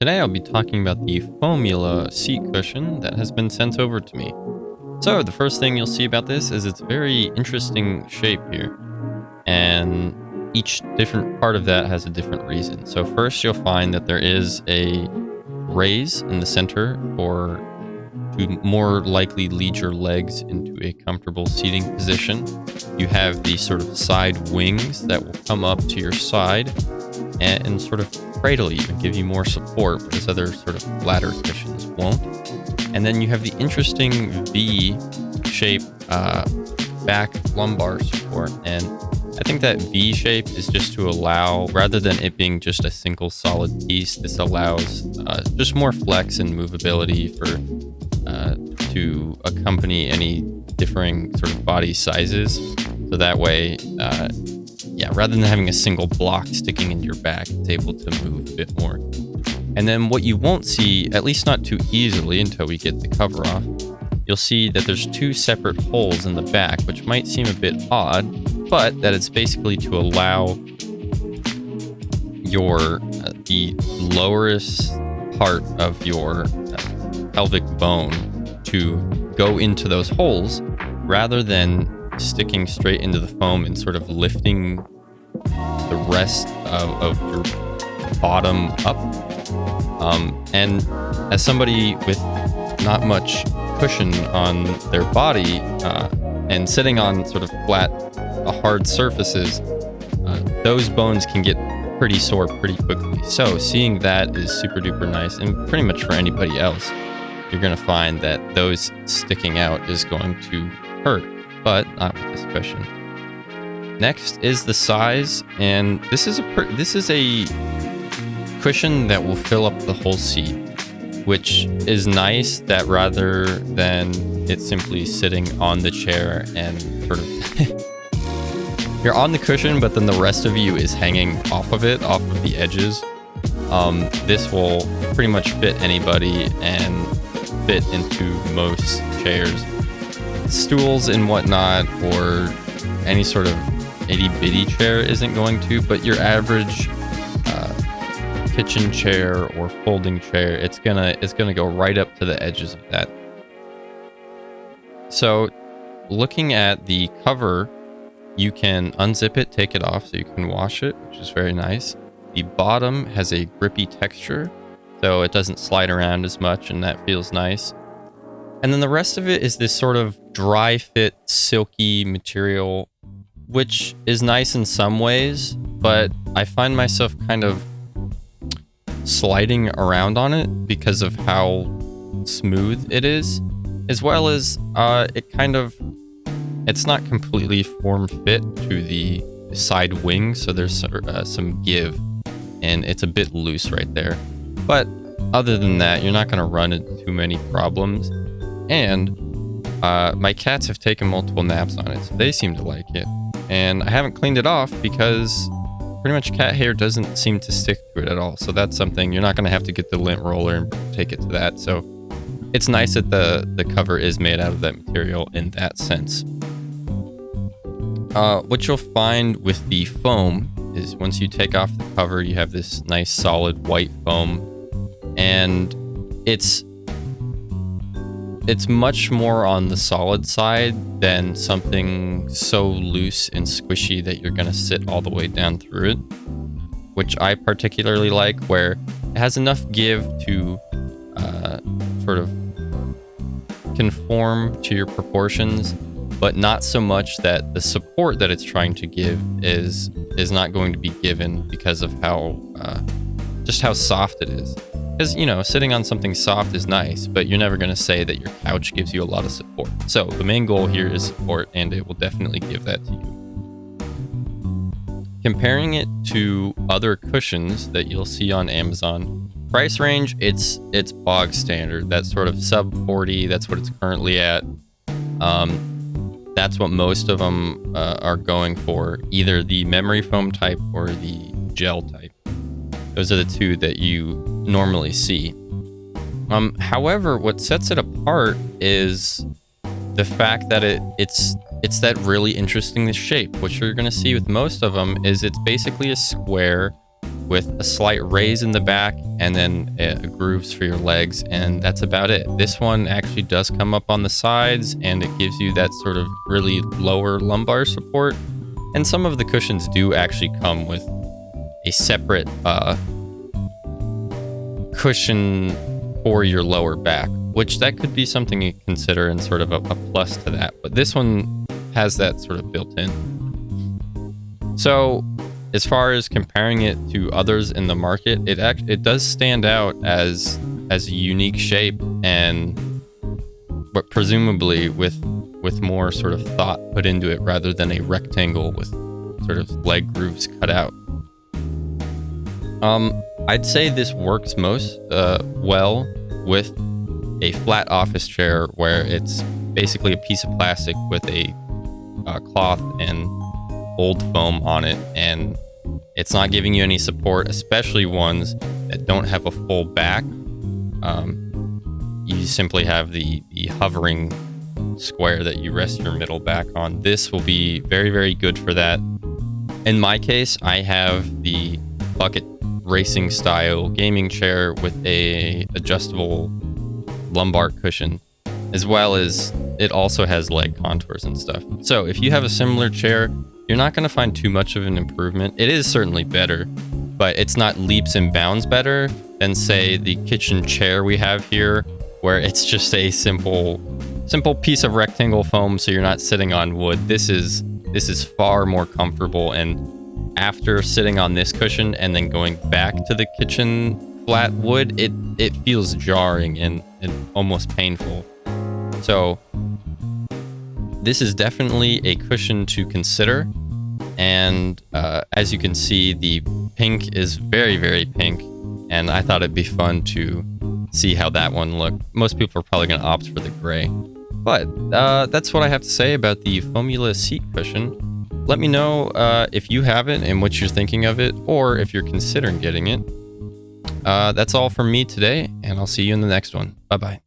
Today I'll be talking about the Foamula seat cushion that has been sent over to me. So the first thing you'll see about this is it's a very interesting shape here, and each different part of that has a different reason. So first you'll find that there is a raise in the center to more likely lead your legs into a comfortable seating position. You have these sort of side wings that will come up to your side and sort of cradle you and give you more support, whereas other sort of flatter cushions won't. And then you have the interesting V-shape back lumbar support, and I think that V shape is just to allow, rather than it being just a single solid piece, this allows just more flex and movability to accompany any differing sort of body sizes. So that way, rather than having a single block sticking in your back, it's able to move a bit more. And then what you won't see, at least not too easily until we get the cover off, you'll see that there's two separate holes in the back, which might seem a bit odd, but that it's basically to allow the lowest part of your pelvic bone to go into those holes rather than sticking straight into the foam and sort of lifting the rest of your bottom up. And as somebody with not much cushion on their body and sitting on sort of flat, hard surfaces, those bones can get pretty sore pretty quickly. So seeing that is super duper nice, and pretty much for anybody else, you're going to find that those sticking out is going to hurt, but not with this cushion. Next is the size, and this is a cushion that will fill up the whole seat, which is nice, that rather than it simply sitting on the chair and sort of you're on the cushion, but then the rest of you is hanging off of the edges. This will pretty much fit anybody and fit into most chairs. Stools and whatnot, or any sort of itty-bitty chair isn't going to, but your average kitchen chair or folding chair, it's gonna go right up to the edges of that. So looking at the cover, you can unzip it, take it off so you can wash it, which is very nice. The bottom has a grippy texture, so it doesn't slide around as much, and that feels nice. And then the rest of it is this sort of dry fit, silky material, which is nice in some ways, but I find myself kind of sliding around on it because of how smooth it is, as well as it's not completely form fit to the side wing, so there's some give, and it's a bit loose right there. But other than that, you're not going to run into too many problems. And my cats have taken multiple naps on it, so they seem to like it. And I haven't cleaned it off because pretty much cat hair doesn't seem to stick to it at all. So that's something you're not going to have to get the lint roller and take it to that. So it's nice that the cover is made out of that material in that sense. What you'll find with the foam is once you take off the cover, you have this nice solid white foam, and it's much more on the solid side than something so loose and squishy that you're going to sit all the way down through it, which I particularly like, where it has enough give to sort of conform to your proportions, but not so much that the support that it's trying to give is not going to be given because of how soft it is. Because, sitting on something soft is nice, but you're never going to say that your couch gives you a lot of support. So the main goal here is support, and it will definitely give that to you. Comparing it to other cushions that you'll see on Amazon, price range, it's bog standard. That's sort of sub 40. That's what it's currently at. That's what most of them are going for, either the memory foam type or the gel type. Those are the two that you normally see. However, what sets it apart is the fact that it's that really interesting shape. What you're going to see with most of them is it's basically a square with a slight raise in the back and then grooves for your legs, and that's about it. This one actually does come up on the sides, and it gives you that sort of really lower lumbar support. And some of the cushions do actually come with a separate cushion for your lower back, which that could be something you consider and sort of a plus to that. But this one has that sort of built in. So as far as comparing it to others in the market, it does stand out as a unique shape, but presumably with more sort of thought put into it rather than a rectangle with sort of leg grooves cut out. I'd say this works most well with a flat office chair where it's basically a piece of plastic with a cloth and old foam on it, and it's not giving you any support, especially ones that don't have a full back. You simply have the hovering square that you rest your middle back on. This will be very, very good for that. In my case, I have the bucket racing style gaming chair with a adjustable lumbar cushion, as well as it also has leg contours and stuff. So if you have a similar chair, you're not going to find too much of an improvement. It is certainly better, but it's not leaps and bounds better than, say, the kitchen chair we have here, where it's just a simple piece of rectangle foam, so you're not sitting on wood. This is far more comfortable, and after sitting on this cushion and then going back to the kitchen flat wood, it feels jarring and almost painful. So this is definitely a cushion to consider. And as you can see, the pink is very, very pink, and I thought it'd be fun to see how that one looked. Most people are probably going to opt for the gray. But that's what I have to say about the Foamula seat cushion. Let me know if you have it and what you're thinking of it, or if you're considering getting it. That's all from me today, and I'll see you in the next one. Bye-bye.